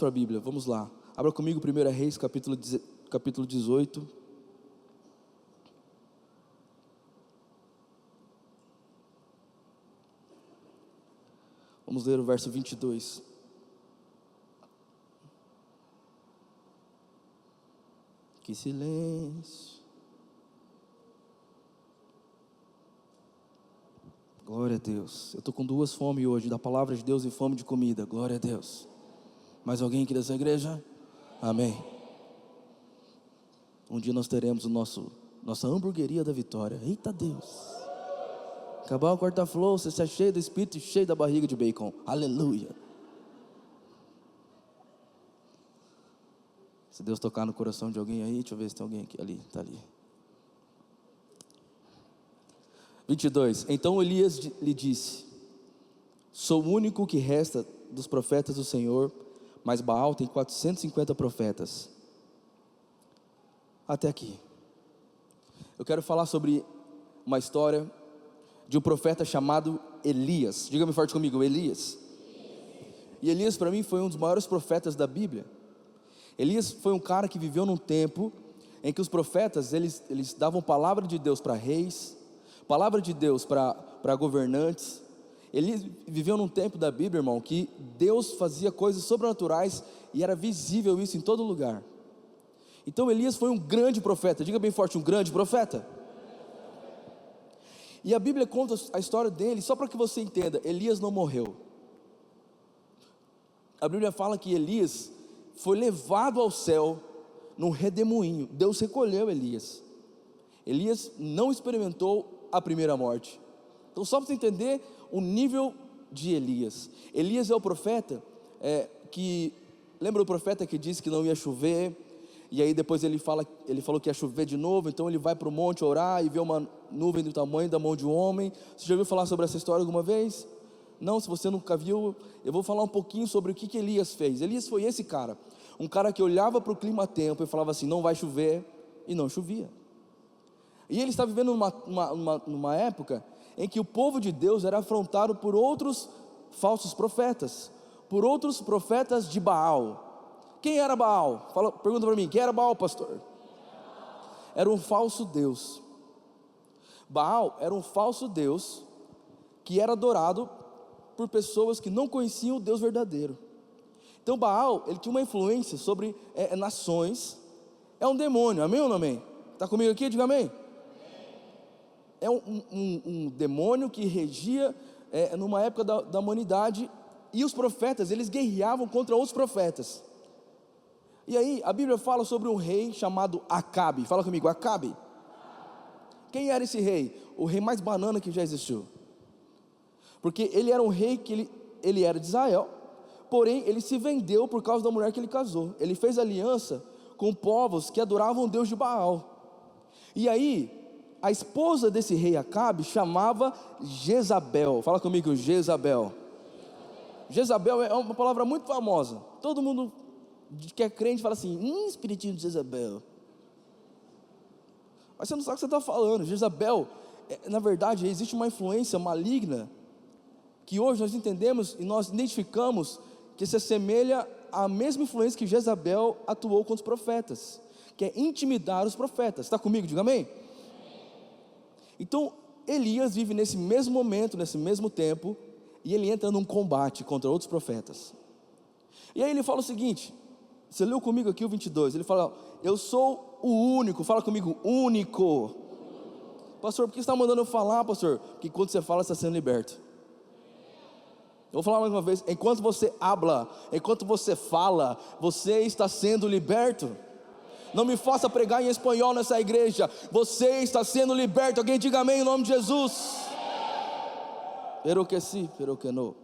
para a Bíblia, vamos lá. Abra comigo 1 Reis, capítulo 18. Vamos ler o verso 22. Que silêncio. Glória a Deus. Eu estou com duas fomes hoje, da palavra de Deus e fome de comida. Glória a Deus. Mais alguém aqui dessa igreja? Amém. Um dia nós teremos nossa hamburgueria da vitória. Eita Deus. Acabar o quarta-flow, você está cheio do Espírito e cheio da barriga de bacon. Aleluia. Se Deus tocar no coração de alguém aí, deixa eu ver se tem alguém aqui, ali, está ali. 22. Então Elias lhe disse: sou o único que resta dos profetas do Senhor, mas Baal tem 450 profetas. Até aqui. Eu quero falar sobre uma história de um profeta chamado Elias. Diga-me forte comigo, Elias. E Elias para mim foi um dos maiores profetas da Bíblia. Elias foi um cara que viveu num tempo em que os profetas, eles davam palavra de Deus para reis, palavra de Deus para governantes. Elias viveu num tempo da Bíblia, irmão, que Deus fazia coisas sobrenaturais e era visível isso em todo lugar. Então Elias foi um grande profeta. Diga bem forte, um grande profeta. E a Bíblia conta a história dele, só para que você entenda, Elias não morreu. A Bíblia fala que Elias foi levado ao céu num redemoinho. Deus recolheu Elias. Elias não experimentou a primeira morte. Então só para você entender o nível de Elias. Elias é o profeta lembra o profeta que disse que não ia chover, e aí depois ele falou que ia chover de novo, então ele vai para o monte orar e vê uma nuvem do tamanho da mão de um homem. Você já ouviu falar sobre essa história alguma vez? Não, se você nunca viu, eu vou falar um pouquinho sobre o que Elias fez. Elias foi esse cara, um cara que olhava para o clima-tempo e falava assim, não vai chover, e não chovia. E ele está vivendo numa época em que o povo de Deus era afrontado por outros falsos profetas, por outros profetas de Baal. Quem era Baal? Pergunta para mim, quem era Baal, pastor? Era um falso Deus. Baal era um falso Deus que era adorado por pessoas que não conheciam o Deus verdadeiro. Então Baal, ele tinha uma influência sobre nações. É um demônio, amém ou não amém? Está comigo aqui? Diga amém. É um demônio que regia numa época da humanidade. E os profetas, eles guerreavam contra outros profetas. E aí a Bíblia fala sobre um rei chamado Acabe. Fala comigo, Acabe. Quem era esse rei? O rei mais banana que já existiu. Porque ele era um rei que ele era de Israel, porém ele se vendeu por causa da mulher que ele casou. Ele fez aliança com povos que adoravam o Deus de Baal. E aí a esposa desse rei Acabe chamava Jezabel. Fala comigo, Jezabel. Jezabel é uma palavra muito famosa. Todo mundo que é crente fala assim, espiritinho de Jezabel. Mas você não sabe o que você está falando. Jezabel, na verdade, existe uma influência maligna que hoje nós entendemos e nós identificamos que se assemelha à mesma influência que Jezabel atuou com os profetas, que é intimidar os profetas. Está comigo? Diga amém. Então Elias vive nesse mesmo momento, nesse mesmo tempo, e ele entra num combate contra outros profetas. E aí ele fala o seguinte, você leu comigo aqui o 22, ele fala, eu sou o único, fala comigo, único. Pastor, por que você está mandando eu falar, pastor? Porque quando você fala, você está sendo liberto. Eu vou falar mais uma vez, enquanto você habla, enquanto você fala, você está sendo liberto. Não me faça pregar em espanhol nessa igreja, você está sendo liberto. Alguém diga amém em nome de Jesus. Pero que sim, pero que não.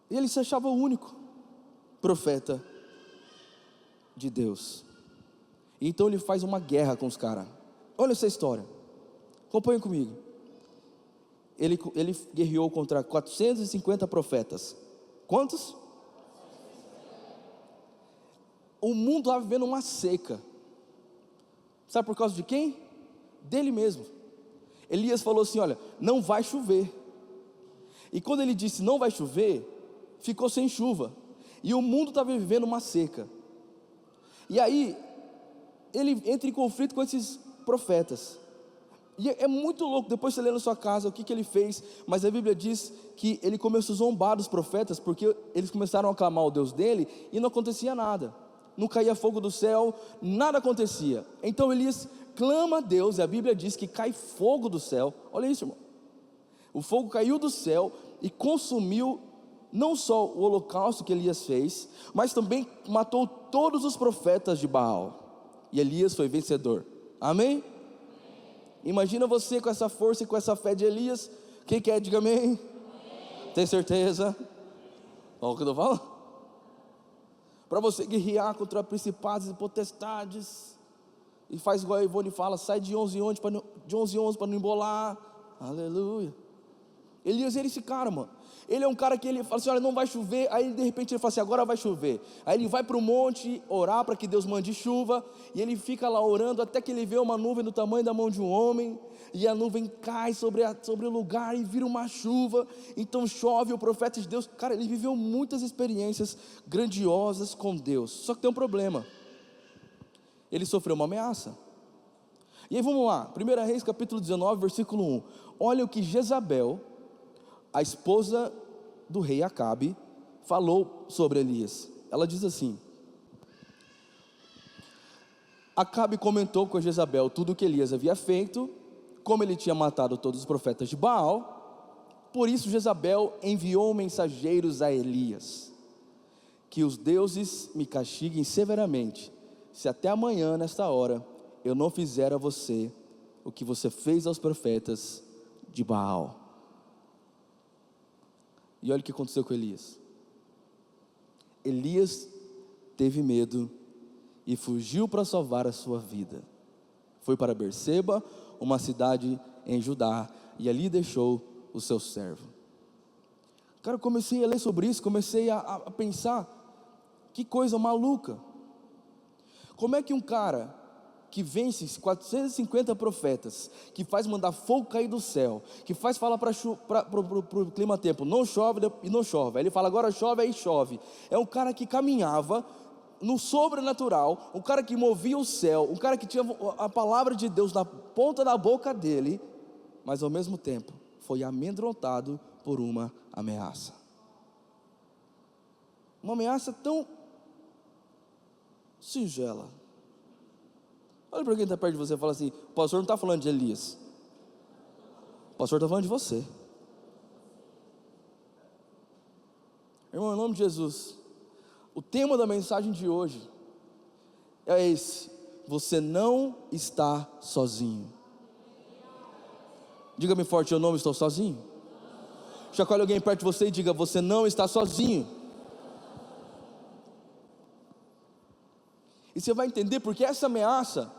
E ele se achava o único profeta de Deus. E então ele faz uma guerra com os caras. Olha essa história, acompanhe comigo. Ele guerreou contra 450 profetas. Quantos? O mundo estava vivendo uma seca. Sabe por causa de quem? Dele mesmo. Elias falou assim, olha, não vai chover. E quando ele disse não vai chover, ficou sem chuva, e o mundo estava vivendo uma seca. E aí ele entra em conflito com esses profetas, e é muito louco. Depois você lê na sua casa o que ele fez, mas a Bíblia diz que ele começou a zombar dos profetas, porque eles começaram a clamar o Deus dele, e não acontecia nada, não caía fogo do céu, nada acontecia. Então Elias clama a Deus, e a Bíblia diz que cai fogo do céu. Olha isso, irmão, o fogo caiu do céu e consumiu não só o holocausto que Elias fez, mas também matou todos os profetas de Baal, e Elias foi vencedor. Amém? Imagina você com essa força e com essa fé de Elias. Quem quer, diga amém. Tem certeza? Olha o que eu estou falando. Para você guerrear contra principados e potestades, e faz igual a Ivone fala, sai de 11 em 11 para não embolar. Aleluia. Elias era esse cara, mano. Ele é um cara que ele fala assim, olha, não vai chover. Aí de repente ele fala assim, agora vai chover. Aí ele vai para o monte orar para que Deus mande chuva, e ele fica lá orando até que ele vê uma nuvem do tamanho da mão de um homem, e a nuvem cai sobre o lugar e vira uma chuva. Então chove. O profeta de Deus, cara, ele viveu muitas experiências grandiosas com Deus. Só que tem um problema, ele sofreu uma ameaça. E aí vamos lá, 1 Reis capítulo 19, versículo 1. Olha o que Jezabel, a esposa do rei Acabe, falou sobre Elias. Ela diz assim: Acabe comentou com Jezabel tudo o que Elias havia feito, como ele tinha matado todos os profetas de Baal. Por isso Jezabel enviou mensageiros a Elias: que os deuses me castiguem severamente, se até amanhã nesta hora eu não fizer a você o que você fez aos profetas de Baal. E olha o que aconteceu com Elias. Elias teve medo e fugiu para salvar a sua vida. Foi para Berseba, uma cidade em Judá, e ali deixou o seu servo. Cara, eu comecei a ler sobre isso, comecei a pensar, que coisa maluca. Como é que um cara que vence 450 profetas, que faz mandar fogo cair do céu, que faz falar para o clima tempo, não chove e não chove, aí ele fala agora chove, aí chove. É um cara que caminhava no sobrenatural, um cara que movia o céu, um cara que tinha a palavra de Deus na ponta da boca dele, mas ao mesmo tempo foi amedrontado por uma ameaça. Uma ameaça tão singela. Olha para quem está perto de você e fala assim: o pastor não está falando de Elias, o pastor está falando de você. Irmão, em nome de Jesus, o tema da mensagem de hoje é esse: você não está sozinho. Diga-me forte, eu não estou sozinho. Chacoalhe alguém perto de você e diga: você não está sozinho. E você vai entender porque essa ameaça,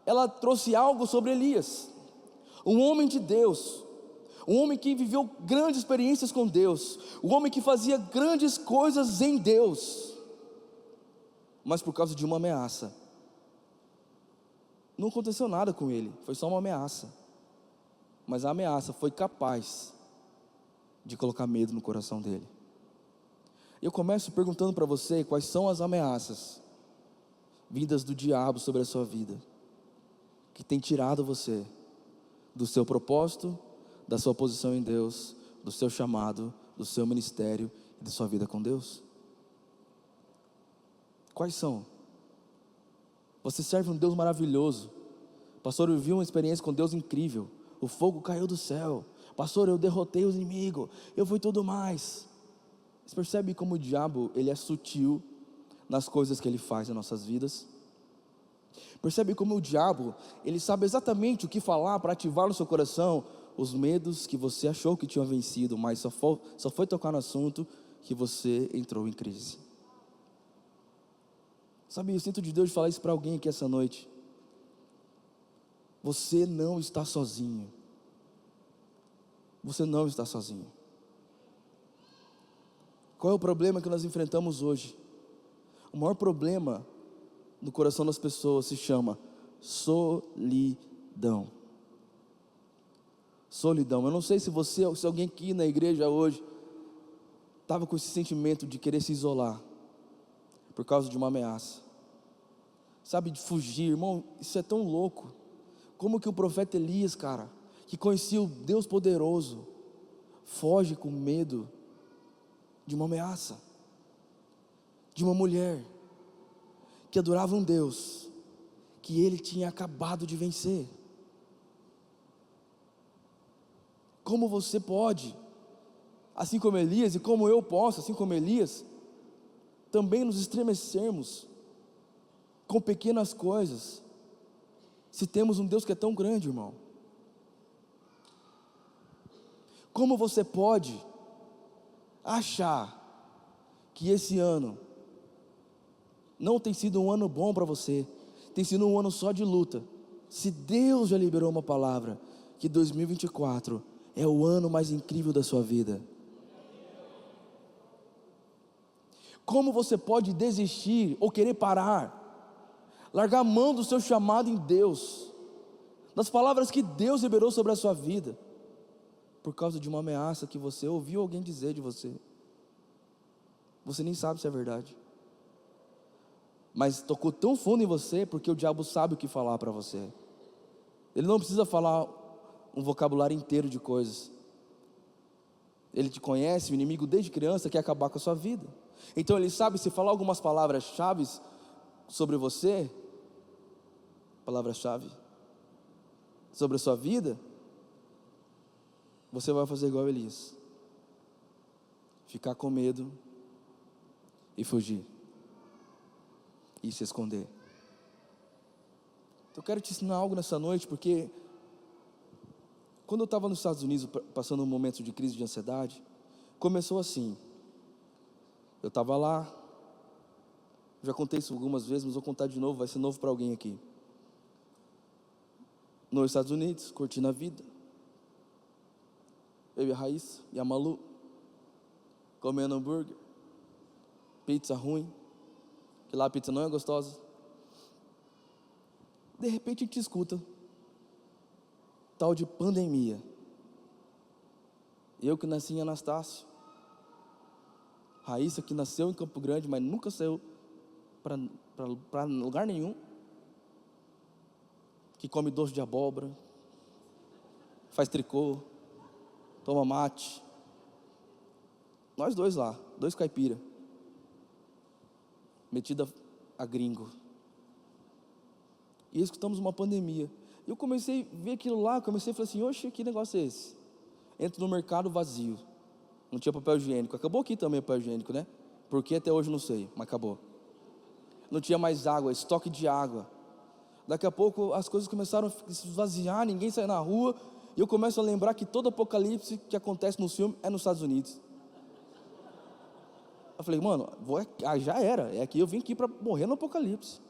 ela trouxe algo sobre Elias, um homem de Deus, um homem que viveu grandes experiências com Deus, um homem que fazia grandes coisas em Deus, mas por causa de uma ameaça, não aconteceu nada com ele, foi só uma ameaça, mas a ameaça foi capaz de colocar medo no coração dele. Eu começo perguntando para você, quais são as ameaças vindas do diabo sobre a sua vida, que tem tirado você do seu propósito, da sua posição em Deus, do seu chamado, do seu ministério e da sua vida com Deus? Quais são? Você serve um Deus maravilhoso. Pastor, eu vivi uma experiência com Deus incrível, o fogo caiu do céu. Pastor, eu derrotei os inimigos, eu fui tudo mais. Você percebe como o diabo, ele é sutil nas coisas que ele faz em nossas vidas? Percebe como o diabo, ele sabe exatamente o que falar para ativar no seu coração os medos que você achou que tinha vencido, mas só foi tocar no assunto que você entrou em crise. Sabe, eu sinto de Deus de falar isso para alguém aqui essa noite. Você não está sozinho. Você não está sozinho. Qual é o problema que nós enfrentamos hoje? O maior problema no coração das pessoas se chama solidão. solidão. Eu não sei se você, se alguém aqui na igreja hoje estava com esse sentimento de querer se isolar por causa de uma ameaça, sabe, de fugir. Irmão, isso é tão louco. Como que o profeta Elias, cara, que conhecia o Deus poderoso, foge com medo de uma ameaça, de uma mulher que adorava um Deus que ele tinha acabado de vencer? Como você pode, assim como Elias, e como eu posso, assim como Elias, também nos estremecermos com pequenas coisas, se temos um Deus que é tão grande, irmão? Como você pode achar que esse ano não tem sido um ano bom para você, tem sido um ano só de luta, se Deus já liberou uma palavra, que 2024 é o ano mais incrível da sua vida? Como você pode desistir ou querer parar, largar a mão do seu chamado em Deus, das palavras que Deus liberou sobre a sua vida, por causa de uma ameaça que você ouviu alguém dizer de você? Você nem sabe se é verdade, mas tocou tão fundo em você, porque o diabo sabe o que falar para você. Ele não precisa falar um vocabulário inteiro de coisas. Ele te conhece, o inimigo desde criança quer acabar com a sua vida. Então ele sabe, se falar algumas palavras-chave sobre você, palavra-chave sobre a sua vida, você vai fazer igual Elias, ficar com medo e fugir e se esconder. Então eu quero te ensinar algo nessa noite, porque quando eu estava nos Estados Unidos passando um momento de crise de ansiedade, começou assim. Eu estava lá, já contei isso algumas vezes, mas vou contar de novo, vai ser novo para alguém aqui. Nos Estados Unidos, curtindo a vida, eu e a Raíssa e a Malu, comendo hambúrguer, pizza ruim, que lá a pizza não é gostosa. De repente a gente escuta tal de pandemia. Eu que nasci em Anastácio, Raíssa que nasceu em Campo Grande, mas nunca saiu para lugar nenhum, que come doce de abóbora, faz tricô, toma mate. Nós dois lá, dois caipira, metida a gringo, e escutamos uma pandemia. E eu comecei a ver aquilo lá, comecei a falar assim: oxe, que negócio é esse? Entro no mercado vazio, não tinha papel higiênico. Acabou aqui também o papel higiênico, né? Porque até hoje não sei, mas acabou. Não tinha mais água, estoque de água. Daqui a pouco as coisas começaram a se esvaziar, ninguém sai na rua, e eu começo a lembrar que todo apocalipse que acontece no filme é nos Estados Unidos. Eu falei, mano, já era, é aqui, eu vim aqui para morrer no apocalipse.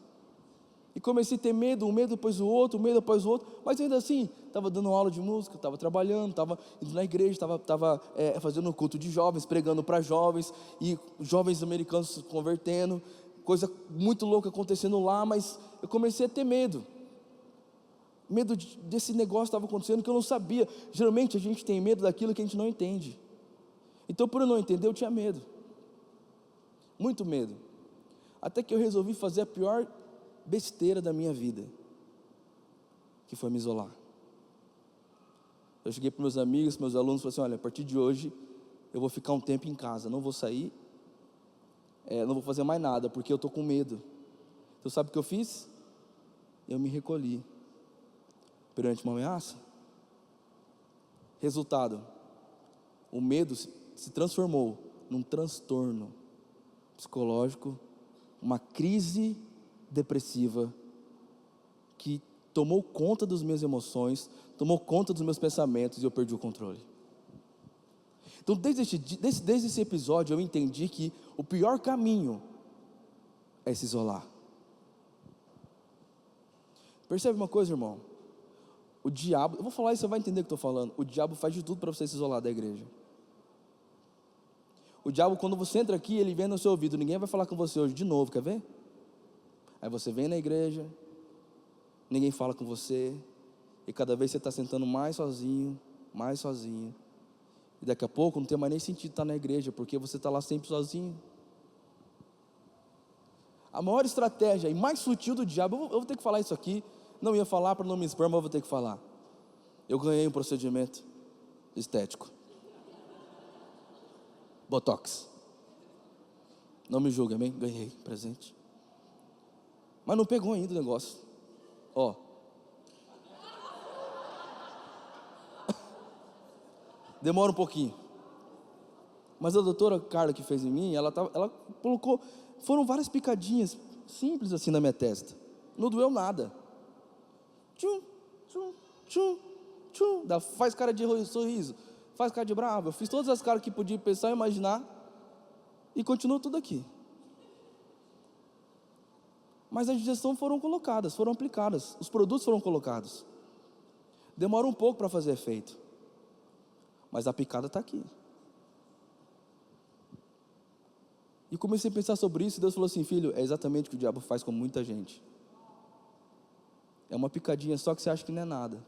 E comecei a ter medo, um medo depois do outro, um medo depois do outro, mas ainda assim, estava dando aula de música, estava trabalhando, estava indo na igreja, estava fazendo um culto de jovens, pregando para jovens, e jovens americanos se convertendo, coisa muito louca acontecendo lá, mas eu comecei a ter medo. Medo desse negócio estava acontecendo que eu não sabia. Geralmente a gente tem medo daquilo que a gente não entende. Então, por eu não entender, eu tinha medo. Muito medo. Até que eu resolvi fazer a pior besteira da minha vida, que foi me isolar. Eu cheguei para meus amigos, meus alunos, falei assim: olha, a partir de hoje eu vou ficar um tempo em casa, não vou sair, não vou fazer mais nada, porque eu estou com medo. Então sabe o que eu fiz? Eu me recolhi perante uma ameaça. Resultado, o medo se transformou num transtorno psicológico, uma crise depressiva que tomou conta das minhas emoções, tomou conta dos meus pensamentos, e eu perdi o controle. Então desde esse episódio eu entendi que o pior caminho é se isolar. Percebe uma coisa, irmão? O diabo, eu vou falar isso, você vai entender o que eu estou falando. O diabo faz de tudo para você se isolar da igreja. O diabo, quando você entra aqui, ele vem no seu ouvido: ninguém vai falar com você hoje de novo, quer ver? Aí você vem na igreja, ninguém fala com você, e cada vez você está sentando mais sozinho, mais sozinho. E daqui a pouco não tem mais nem sentido estar na igreja, porque você está lá sempre sozinho. A maior estratégia e mais sutil do diabo, eu vou ter que falar isso aqui, não ia falar para não me expor, mas eu vou ter que falar. Eu ganhei um procedimento estético. Botox. Não me julgue, amém? Ganhei presente. Mas não pegou ainda o negócio. Ó. Demora um pouquinho. Mas a doutora Carla que fez em mim, ela colocou, foram várias picadinhas simples assim na minha testa. Não doeu nada. Tchum, tchum, tchum, tchum. Faz cara de sorriso, faz cara de bravo. Eu fiz todas as caras que podia pensar e imaginar. E continua tudo aqui. Mas as injeções foram colocadas, foram aplicadas. Os produtos foram colocados. Demora um pouco para fazer efeito. Mas a picada está aqui. E comecei a pensar sobre isso. E Deus falou assim: filho, é exatamente o que o diabo faz com muita gente. É uma picadinha só que você acha que não é nada.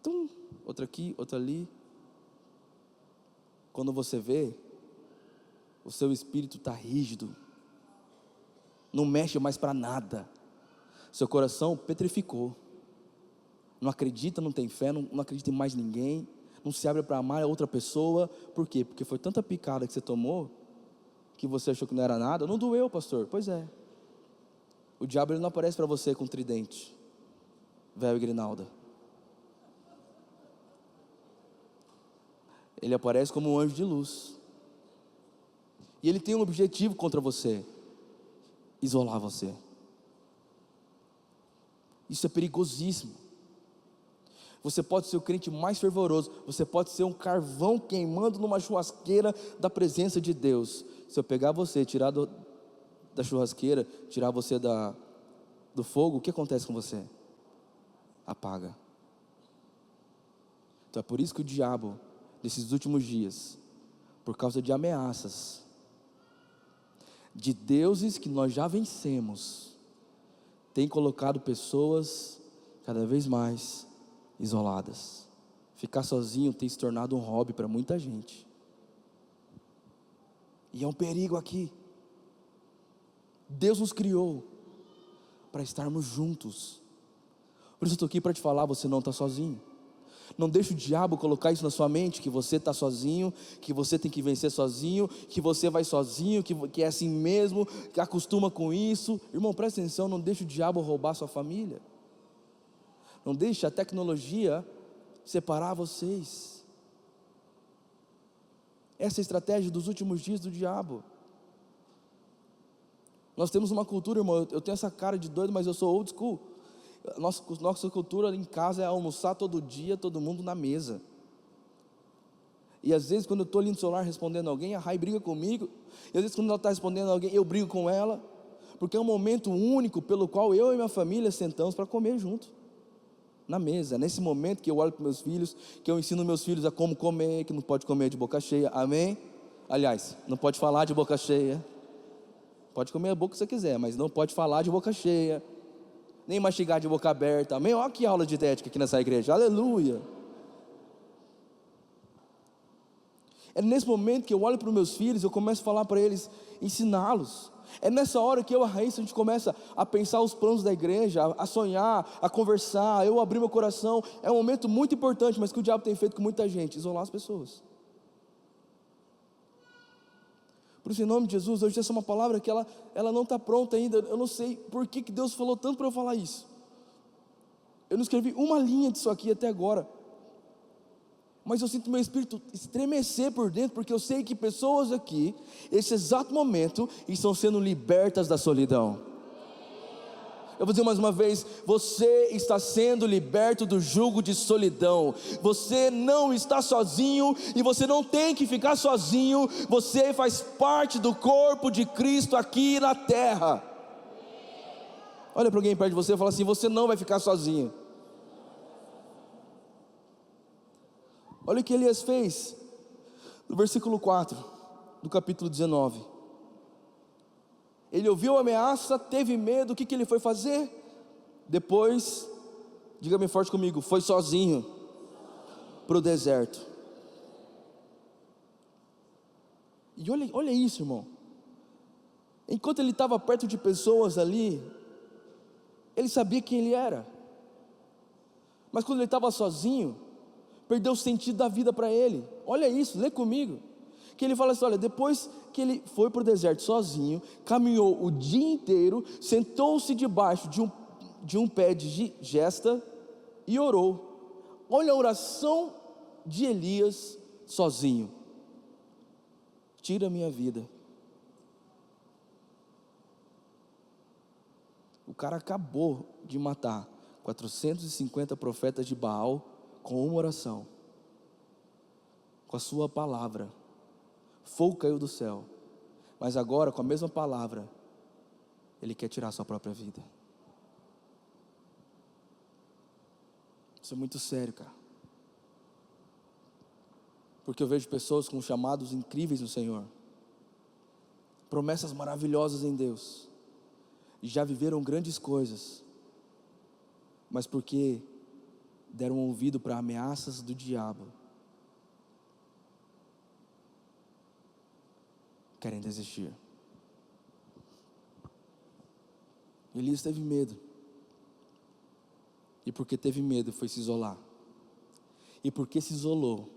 Tum, outra aqui, outra ali. Quando você vê, o seu espírito está rígido, não mexe mais para nada, seu coração petrificou, não acredita, não tem fé, não acredita em mais ninguém, não se abre para amar a outra pessoa. Por quê? Porque foi tanta picada que você tomou, que você achou que não era nada. Não doeu, pastor? Pois é, o diabo ele não aparece para você com tridente, véu e grinalda. Ele aparece como um anjo de luz. E ele tem um objetivo contra você: isolar você. Isso é perigosíssimo. Você pode ser o crente mais fervoroso, você pode ser um carvão queimando numa churrasqueira da presença de Deus. Se eu pegar você, tirar da churrasqueira, tirar você do fogo, o que acontece com você? Apaga. Então é por isso que o diabo, nesses últimos dias, por causa de ameaças, de deuses que nós já vencemos, tem colocado pessoas cada vez mais isoladas. Ficar sozinho tem se tornado um hobby para muita gente. E é um perigo aqui. Deus nos criou para estarmos juntos. Por isso eu estou aqui para te falar: você não está sozinho. Não deixe o diabo colocar isso na sua mente, que você está sozinho, que você tem que vencer sozinho, que você vai sozinho, que é assim mesmo, que acostuma com isso. Irmão, presta atenção, não deixe o diabo roubar sua família. Não deixe a tecnologia separar vocês. Essa é a estratégia dos últimos dias do diabo. Nós temos uma cultura, irmão, eu tenho essa cara de doido, mas eu sou old school. Nossa cultura em casa é almoçar todo dia, todo mundo na mesa. E às vezes quando eu estou ali no celular respondendo alguém, a Rai briga comigo. E às vezes quando ela está respondendo alguém, eu brigo com ela. Porque é um momento único pelo qual eu e minha família sentamos para comer junto, na mesa. É nesse momento que eu olho para meus filhos, que eu ensino meus filhos a como comer, que não pode comer de boca cheia, amém? Aliás, não pode falar de boca cheia. Pode comer a boca que você quiser, mas não pode falar de boca cheia, nem mastigar de boca aberta, amém? Olha que aula de ética aqui nessa igreja, aleluia. É nesse momento que eu olho para os meus filhos, eu começo a falar para eles, ensiná-los. É nessa hora que eu e a Raíssa, a gente começa a pensar os planos da igreja, a sonhar, a conversar, eu abrir meu coração. É um momento muito importante, mas que o diabo tem feito com muita gente: isolar as pessoas. Por isso, em nome de Jesus, hoje essa é uma palavra que ela não está pronta ainda. Eu não sei por que Deus falou tanto para eu falar isso. Eu não escrevi uma linha disso aqui até agora, mas eu sinto meu espírito estremecer por dentro, porque eu sei que pessoas aqui, nesse exato momento, estão sendo libertas da solidão. Eu vou dizer mais uma vez: você está sendo liberto do jugo de solidão. Você não está sozinho e você não tem que ficar sozinho. Você faz parte do corpo de Cristo aqui na terra. Olha para alguém perto de você e fala assim: você não vai ficar sozinho. Olha o que Elias fez no versículo 4 do capítulo 19. Ele ouviu a ameaça, teve medo. O que ele foi fazer? Depois, diga-me forte comigo, foi sozinho. para o deserto. E olha isso, irmão. Enquanto ele estava perto de pessoas ali, ele sabia quem ele era. Mas quando ele estava sozinho, perdeu o sentido da vida para ele. Olha isso, lê comigo. Que ele fala assim, olha, depois que ele foi para o deserto sozinho, caminhou o dia inteiro, sentou-se debaixo de um pé de gesta e orou. Olha a oração de Elias sozinho. Tira a minha vida. O cara acabou de matar 450 profetas de Baal com uma oração, com a sua palavra. Fogo caiu do céu, mas agora com a mesma palavra ele quer tirar a sua própria vida. Isso é muito sério, cara, porque eu vejo pessoas com chamados incríveis no Senhor, promessas maravilhosas em Deus, e já viveram grandes coisas, mas porque deram ouvido para ameaças do diabo, querem desistir. Elias teve medo, e porque teve medo foi se isolar, e porque se isolou,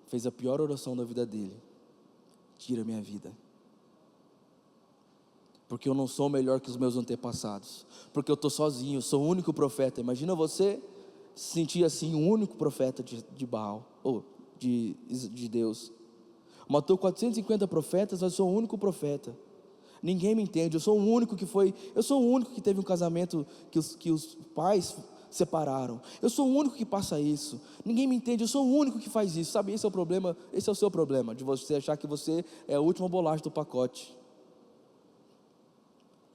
fez a pior oração da vida dele: tira minha vida, porque eu não sou melhor que os meus antepassados, porque eu estou sozinho, eu sou o único profeta. Imagina você se sentir assim, o único profeta de Baal, ou de Deus. Matou 450 profetas, mas eu sou o único profeta. Ninguém me entende, eu sou o único que teve um casamento que os pais separaram. Eu sou o único que passa isso. Ninguém me entende, eu sou o único que faz isso. Sabe, esse é o problema, esse é o seu problema, de você achar que você é a última bolacha do pacote.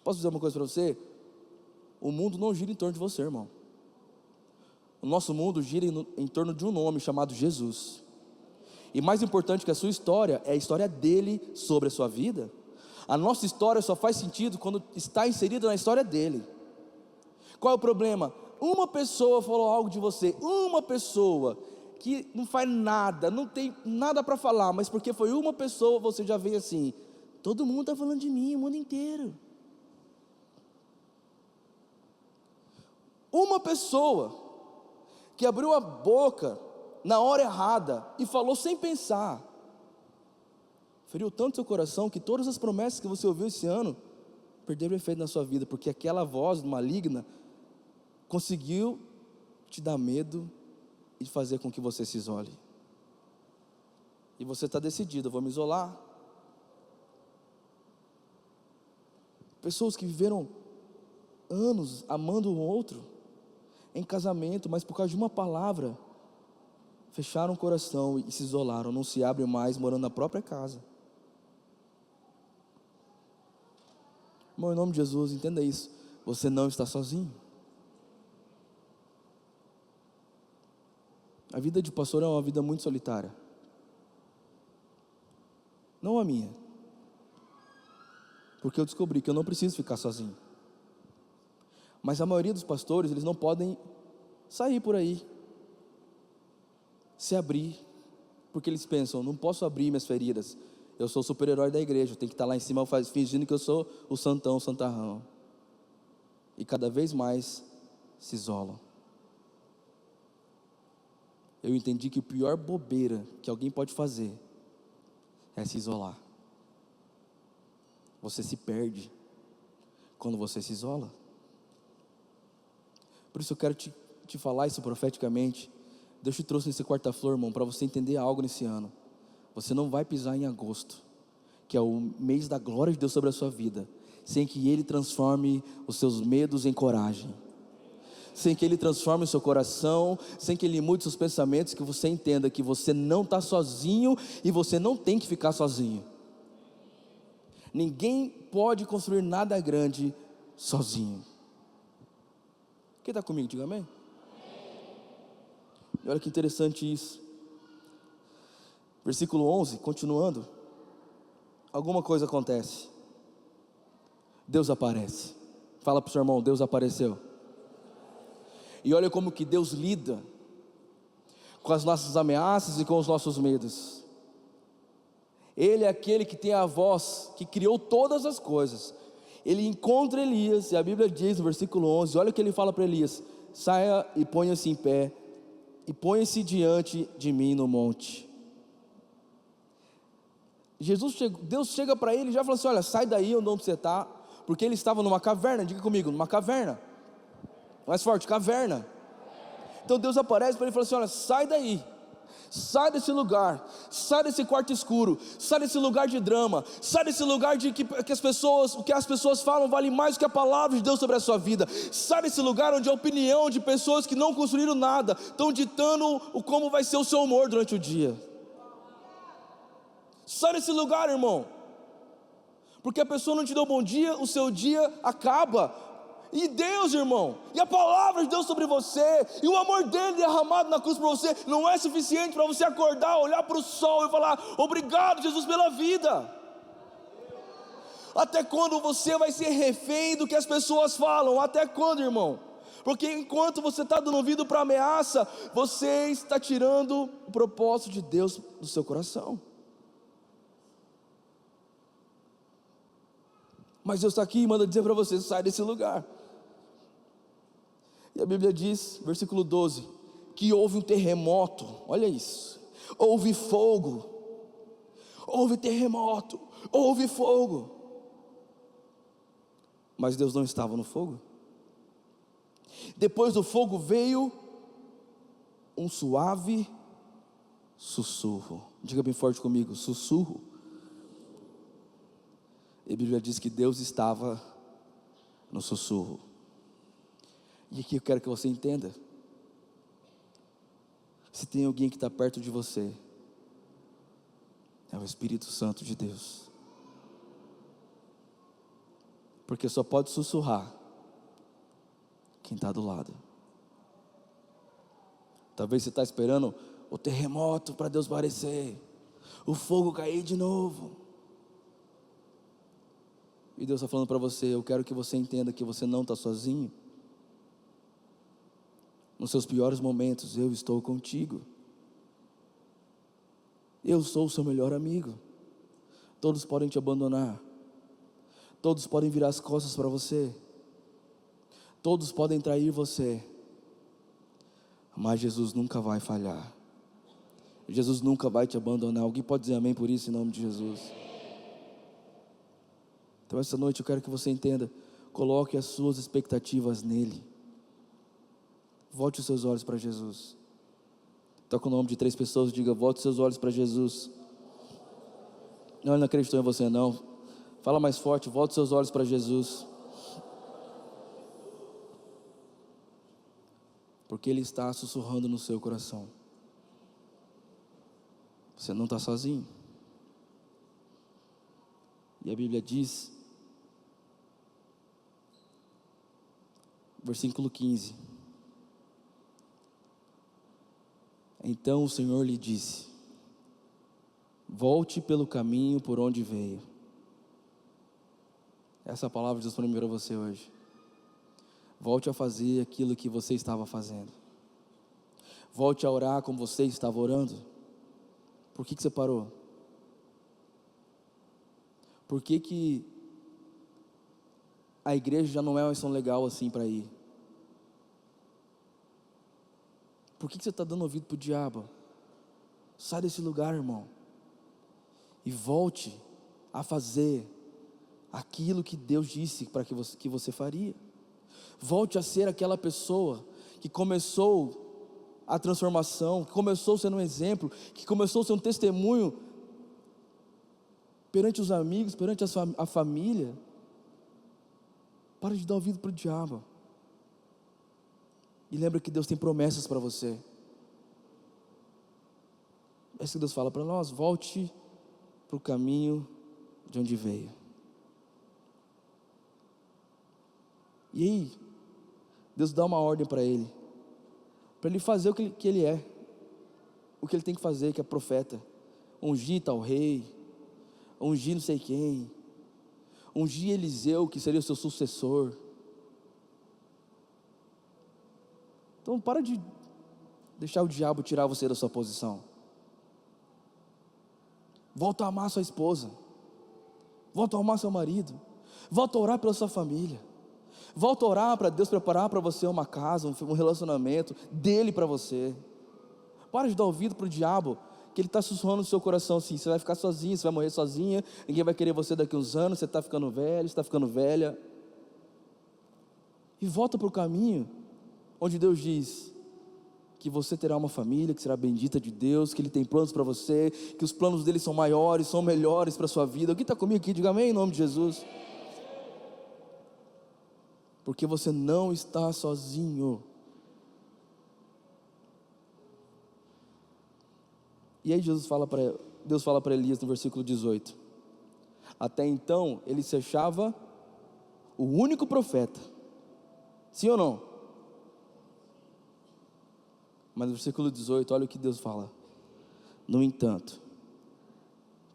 Posso dizer uma coisa para você? O mundo não gira em torno de você, irmão. O nosso mundo gira em torno de um nome chamado Jesus. E mais importante que a sua história, é a história dele sobre a sua vida. A nossa história só faz sentido quando está inserida na história dele. Qual é o problema? Uma pessoa falou algo de você, uma pessoa que não faz nada, não tem nada para falar, mas porque foi uma pessoa, você já vem assim: todo mundo está falando de mim, o mundo inteiro. Uma pessoa que abriu a boca na hora errada e falou sem pensar, feriu tanto seu coração que todas as promessas que você ouviu esse ano perderam efeito na sua vida, porque aquela voz maligna conseguiu te dar medo e fazer com que você se isole. E você está decidido: eu vou me isolar. Pessoas que viveram anos amando o outro, em casamento, mas por causa de uma palavra, fecharam o coração e se isolaram, não se abrem mais, morando na própria casa. Irmão, em nome de Jesus, entenda isso: você não está sozinho. A vida de pastor é uma vida muito solitária. Não a minha, porque eu descobri que eu não preciso ficar sozinho. Mas a maioria dos pastores, eles não podem sair por aí, se abrir, porque eles pensam: não posso abrir minhas feridas, eu sou o super-herói da igreja, eu tenho que estar lá em cima fingindo que eu sou o santão, o santarrão. E cada vez mais se isolam. Eu entendi que a pior bobeira que alguém pode fazer é se isolar. Você se perde quando você se isola. Por isso eu quero te falar isso profeticamente. Deus te trouxe nesse quarta-flor, irmão, para você entender algo nesse ano. Você não vai pisar em agosto, que é o mês da glória de Deus sobre a sua vida, sem que Ele transforme os seus medos em coragem, sem que Ele transforme o seu coração, sem que Ele mude seus pensamentos, que você entenda que você não está sozinho e você não tem que ficar sozinho. Ninguém pode construir nada grande sozinho. Quem está comigo, diga amém. E olha que interessante isso. Versículo 11, continuando. Alguma coisa acontece. Deus aparece. Fala para o seu irmão: Deus apareceu. E olha como que Deus lida com as nossas ameaças e com os nossos medos. Ele é aquele que tem a voz, que criou todas as coisas. Ele encontra Elias, e a Bíblia diz no versículo 11, olha o que ele fala para Elias: saia e ponha-se em pé, e ponha-se diante de mim no monte. Deus chega para ele e já fala assim: olha, sai daí onde você está, porque ele estava numa caverna, diga comigo, numa caverna, mais forte, caverna. Então Deus aparece para ele e fala assim: olha, sai daí, sai desse lugar, sai desse quarto escuro, sai desse lugar de drama, sai desse lugar de que o que as pessoas falam vale mais do que a palavra de Deus sobre a sua vida. Sai desse lugar onde a opinião de pessoas que não construíram nada estão ditando como vai ser o seu humor durante o dia. Sai desse lugar, irmão, porque a pessoa não te deu bom dia, o seu dia acaba. E Deus, irmão, e a palavra de Deus sobre você, e o amor dele derramado na cruz por você, não é suficiente para você acordar, olhar para o sol e falar: obrigado, Jesus, pela vida. Até quando você vai ser refém do que as pessoas falam? Até quando, irmão? Porque enquanto você está dando ouvido para ameaça, você está tirando o propósito de Deus do seu coração. Mas Deus está aqui e manda dizer para você: sai desse lugar. E a Bíblia diz, versículo 12, que houve um terremoto. Olha isso, houve fogo, houve terremoto, houve fogo. Mas Deus não estava no fogo. Depois do fogo veio um suave sussurro. Diga bem forte comigo: sussurro. E a Bíblia diz que Deus estava no sussurro. E aqui eu quero que você entenda: se tem alguém que está perto de você, é o Espírito Santo de Deus. Porque só pode sussurrar quem está do lado. Talvez você está esperando o terremoto para Deus aparecer, o fogo cair de novo. E Deus está falando para você: eu quero que você entenda que você não está sozinho. Nos seus piores momentos, eu estou contigo. Eu sou o seu melhor amigo. Todos podem te abandonar, todos podem virar as costas para você, todos podem trair você, mas Jesus nunca vai falhar. Jesus nunca vai te abandonar. Alguém pode dizer amém por isso em nome de Jesus? Então essa noite eu quero que você entenda: coloque as suas expectativas nele. Volte os seus olhos para Jesus. Toca o nome de 3 pessoas e diga: volte os seus olhos para Jesus. Não, ele não acreditou em você não. Fala mais forte: volte os seus olhos para Jesus. Porque Ele está sussurrando no seu coração. Você não está sozinho. E a Bíblia diz, versículo 15: então o Senhor lhe disse: volte pelo caminho por onde veio. Essa palavra de Deus para mim para você hoje. Volte a fazer aquilo que você estava fazendo. Volte a orar como você estava orando. Por que você parou? Por que a igreja já não é mais tão legal assim para ir? Por que você está dando ouvido para o diabo? Sai desse lugar, irmão, e volte a fazer aquilo que Deus disse para que você faria. Volte a ser aquela pessoa que começou a transformação, que começou sendo um exemplo, que começou sendo um testemunho perante os amigos, perante a família. Para de dar ouvido para o diabo. E lembra que Deus tem promessas para você. É isso que Deus fala para nós: volte para o caminho de onde veio. E aí, Deus dá uma ordem para ele fazer o que ele é, o que ele tem que fazer, que é profeta. Ungir tal rei, ungir não sei quem, ungir Eliseu, que seria o seu sucessor. Então para de deixar o diabo tirar você da sua posição. Volta a amar sua esposa, volta a amar seu marido, volta a orar pela sua família, volta a orar para Deus preparar para você uma casa, um relacionamento dele para você. Para de dar ouvido para o diabo, que ele está sussurrando no seu coração assim: você vai ficar sozinho, você vai morrer sozinha, ninguém vai querer você daqui a uns anos, você está ficando velho, você está ficando velha. E volta para o caminho onde Deus diz que você terá uma família, que será bendita de Deus, que Ele tem planos para você, que os planos dele são maiores, são melhores para a sua vida. Alguém está comigo aqui? Diga amém em nome de Jesus. Porque você não está sozinho. E aí Deus fala para Elias no versículo 18: até então ele se achava o único profeta, sim ou não? Mas no versículo 18, olha o que Deus fala: no entanto,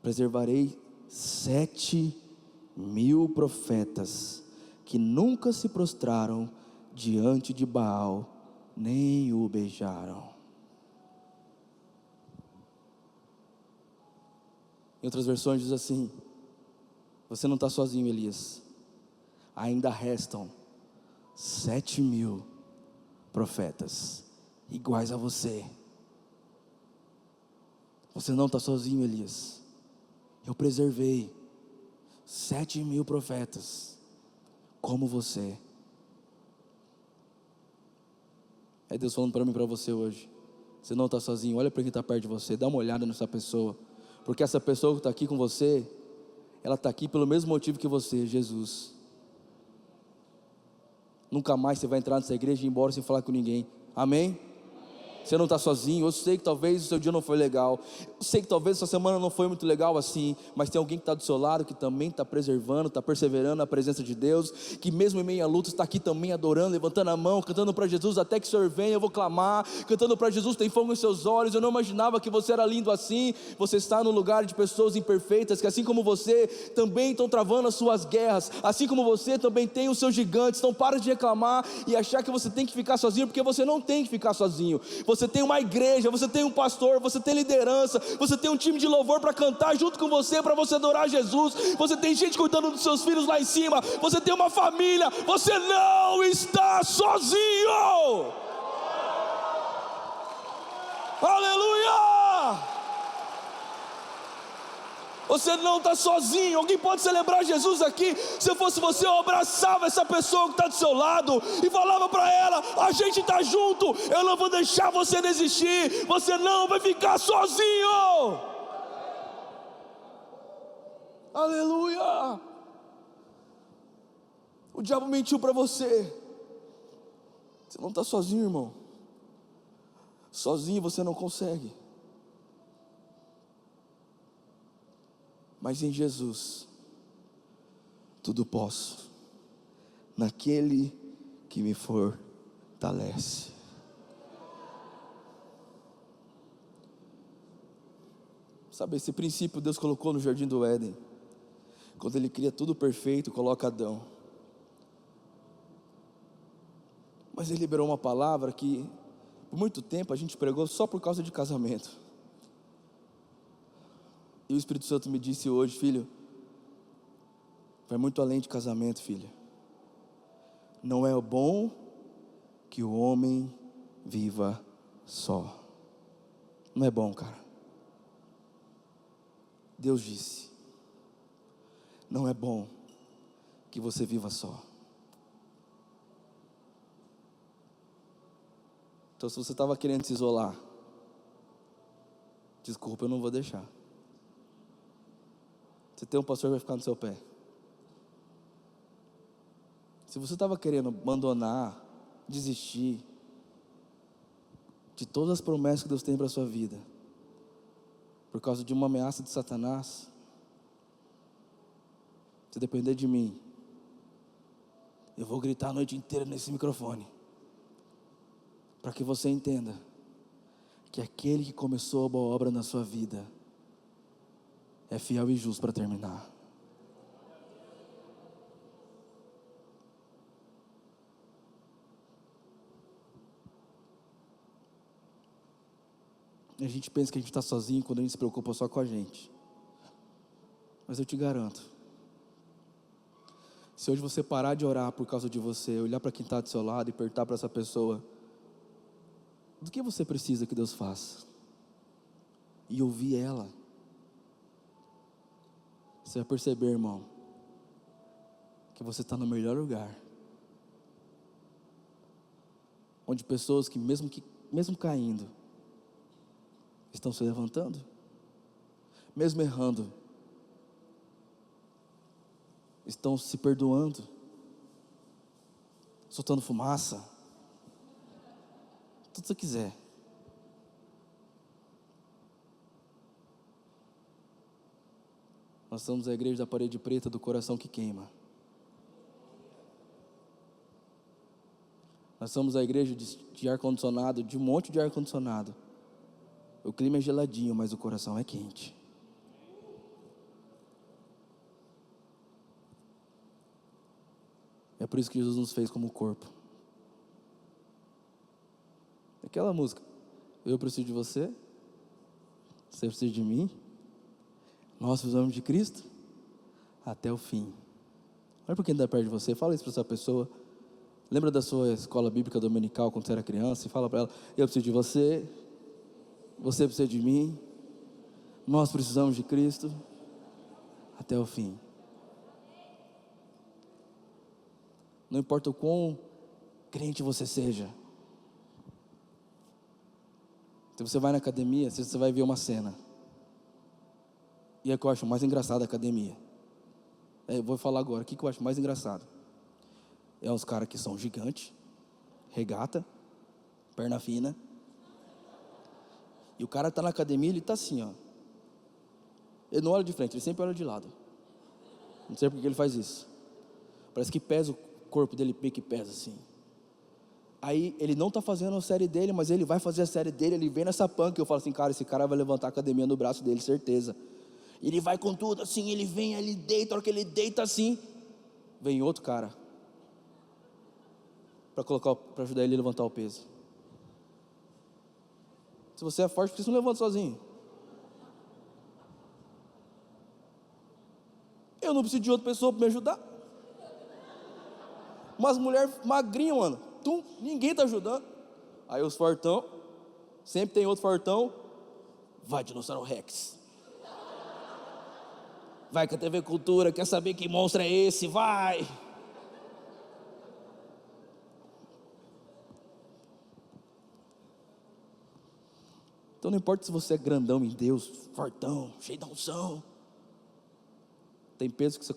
preservarei 7.000 profetas que nunca se prostraram diante de Baal, nem o beijaram. Em outras versões diz assim: você não está sozinho, Elias. Ainda restam 7.000 profetas iguais a você. Você não está sozinho, Elias. Eu preservei 7.000 profetas como você. É Deus falando para mim e para você hoje: você não está sozinho. Olha para quem está perto de você, dá uma olhada nessa pessoa, porque essa pessoa que está aqui com você, ela está aqui pelo mesmo motivo que você, Jesus. Nunca mais você vai entrar nessa igreja e ir embora sem falar com ninguém. Amém? Você não está sozinho. Eu sei que talvez o seu dia não foi legal, eu sei que talvez a sua semana não foi muito legal assim, mas tem alguém que está do seu lado, que também está preservando, está perseverando na presença de Deus, que mesmo em meio à luta está aqui também adorando, levantando a mão, cantando para Jesus: até que o Senhor venha eu vou clamar. Cantando para Jesus: tem fogo em seus olhos. Eu não imaginava que você era lindo assim. Você está no lugar de pessoas imperfeitas, que assim como você também estão travando as suas guerras, assim como você também tem os seus gigantes. Então para de reclamar e achar que você tem que ficar sozinho, porque você não tem que ficar sozinho. Você tem uma igreja, você tem um pastor, você tem liderança, você tem um time de louvor para cantar junto com você, para você adorar Jesus. Você tem gente cuidando dos seus filhos lá em cima, você tem uma família. Você não está sozinho. Aleluia! Você não está sozinho. Alguém pode celebrar Jesus aqui? Se eu fosse você, eu abraçava essa pessoa que está do seu lado e falava para ela: a gente está junto, eu não vou deixar você desistir, você não vai ficar sozinho. Aleluia! O diabo mentiu para você. Você não está sozinho, irmão. Sozinho você não consegue. Mas em Jesus, tudo posso, naquele que me fortalece. Sabe, esse princípio Deus colocou no jardim do Éden, quando Ele cria tudo perfeito, coloca Adão. Mas Ele liberou uma palavra que, por muito tempo, a gente pregou só por causa de casamento. E o Espírito Santo me disse hoje: filho, vai muito além de casamento, filha. Não é bom que o homem viva só. Não é bom, cara. Deus disse: não é bom que você viva só. Então, se você estava querendo se isolar, desculpa, eu não vou deixar. Você tem um pastor que vai ficar no seu pé. Se você estava querendo abandonar, desistir de todas as promessas que Deus tem para a sua vida, por causa de uma ameaça de Satanás, se depender de mim, eu vou gritar a noite inteira nesse microfone, para que você entenda que aquele que começou a boa obra na sua vida é fiel e justo para terminar. A gente pensa que a gente está sozinho quando a gente se preocupa só com a gente. Mas eu te garanto, se hoje você parar de orar por causa de você, olhar para quem está do seu lado e perguntar para essa pessoa: do que você precisa que Deus faça? E ouvir ela, você vai perceber, irmão, que você está no melhor lugar. Onde pessoas que mesmo caindo, estão se levantando, mesmo errando, estão se perdoando, soltando fumaça, tudo que você quiser. Nós somos a igreja da parede preta, do coração que queima. Nós somos a igreja de ar-condicionado, de um monte de ar-condicionado. O clima é geladinho, mas o coração é quente. É por isso que Jesus nos fez como corpo. Aquela música: eu preciso de você, você precisa de mim, nós precisamos de Cristo até o fim. Olha para quem está perto de você, fala isso para essa pessoa. Lembra da sua escola bíblica dominical quando você era criança? E fala para ela: eu preciso de você, você precisa de mim, nós precisamos de Cristo até o fim. Não importa o quão crente você seja. Se você vai na academia, você vai ver uma cena. E é o que eu acho mais engraçado da academia. Eu vou falar agora, o que eu acho mais engraçado? É uns caras que são gigantes, regata, perna fina. E o cara está na academia, ele está assim, ó. Ele não olha de frente, ele sempre olha de lado. Não sei porque ele faz isso. Parece que pesa, o corpo dele meio que pesa assim. Aí ele não está fazendo a série dele, mas ele vai fazer a série dele, ele vem nessa panca. Eu falo assim: cara, esse cara vai levantar a academia no braço dele, certeza. Ele vai com tudo assim, ele vem, ele deita, a hora que ele deita assim, vem outro cara para ajudar ele a levantar o peso. Se você é forte, por que você não levanta sozinho? Eu não preciso de outra pessoa para me ajudar. Umas mulheres magrinhas, mano, ninguém está ajudando. Aí os fortão, sempre tem outro fortão. Vai, Dinossauro Rex. Vai com a TV Cultura, quer saber que monstro é esse? Vai. Então não importa se você é grandão em Deus, fortão, cheio de unção. Tem peso que você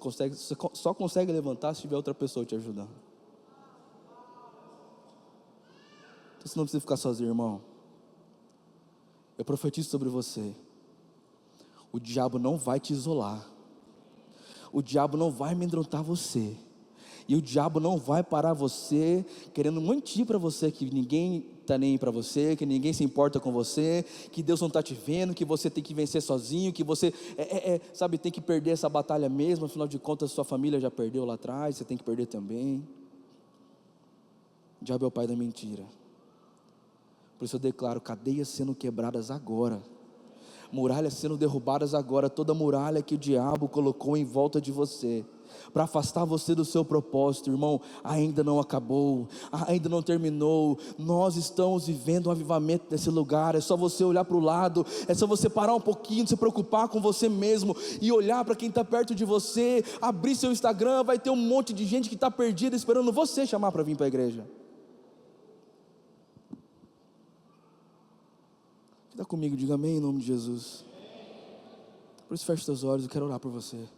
só consegue levantar se tiver outra pessoa te ajudando. Então você não precisa ficar sozinho, irmão. Eu profetizo sobre você. O diabo não vai te isolar. O diabo não vai amedrontar você. E o diabo não vai parar você, querendo mentir para você que ninguém está nem para você, que ninguém se importa com você, que Deus não está te vendo, que você tem que vencer sozinho, que você, sabe, tem que perder essa batalha mesmo. Afinal de contas, sua família já perdeu lá atrás, você tem que perder também. O diabo é o pai da mentira. Por isso eu declaro cadeias sendo quebradas agora, muralhas sendo derrubadas agora. Toda muralha que o diabo colocou em volta de você, para afastar você do seu propósito, irmão, ainda não acabou, ainda não terminou. Nós estamos vivendo um avivamento nesse lugar. É só você olhar para o lado, é só você parar um pouquinho, se preocupar com você mesmo e olhar para quem está perto de você. Abrir seu Instagram, vai ter um monte de gente que está perdida esperando você chamar para vir para a igreja. Está comigo, diga amém em nome de Jesus. Por isso feche seus olhos, eu quero orar por você.